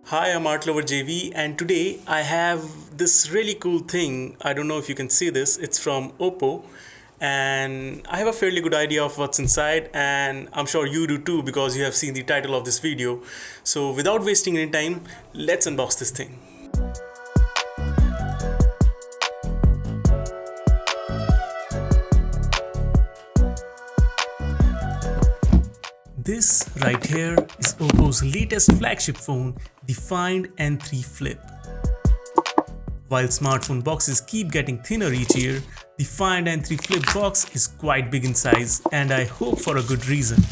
Hi, I'm Art Lover JV, and today I have this really cool thing. I don't know if you can see this. It's from OPPO, and I have a fairly good idea of what's inside, and I'm sure you do too because you have seen the title of this video. So, without wasting any time, let's unbox this thing. This right here is OPPO's latest flagship phone, the Find N3 Flip. While smartphone boxes keep getting thinner each year, the Find N3 Flip box is quite big in size, and I hope for a good reason.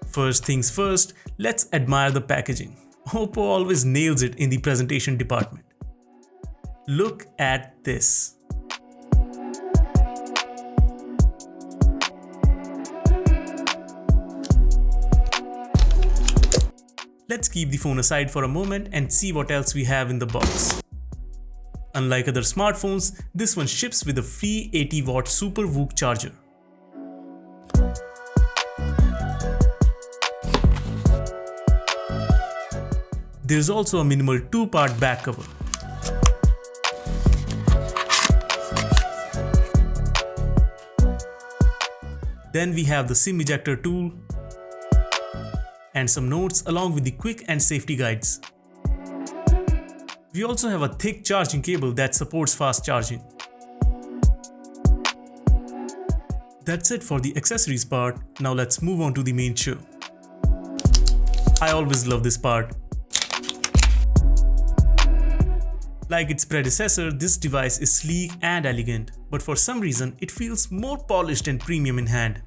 First things first, let's admire the packaging. OPPO always nails it in the presentation department. Look at this. Let's keep the phone aside for a moment and see what else we have in the box. Unlike other smartphones, this one ships with a free 80-watt Super VOOC charger. There's also a minimal 2-part back cover. Then we have the SIM ejector tool and some notes along with the quick and safety guides. We also have a thick charging cable that supports fast charging. That's it for the accessories part. Now let's move on to the main show. I always love this part. Like its predecessor, this device is sleek and elegant, but for some reason it feels more polished and premium in hand.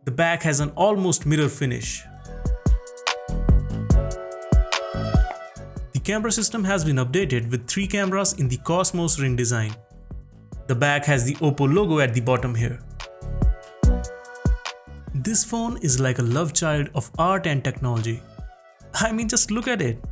The back has an almost mirror finish. The camera system has been updated with 3 cameras in the Cosmos ring design. The back has the OPPO logo at the bottom here. This phone is like a love child of art and technology. I mean, just look at it.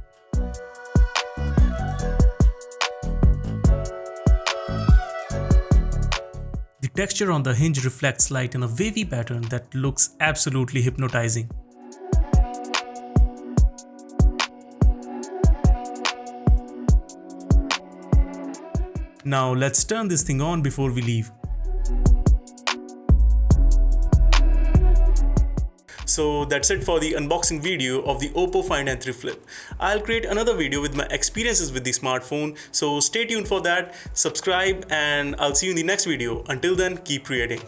The texture on the hinge reflects light in a wavy pattern that looks absolutely hypnotizing. Now let's turn this thing on before we leave. So that's it for the unboxing video of the OPPO Find N3 Flip. I'll create another video with my experiences with the smartphone, so stay tuned for that, subscribe, and I'll see you in the next video. Until then, keep creating.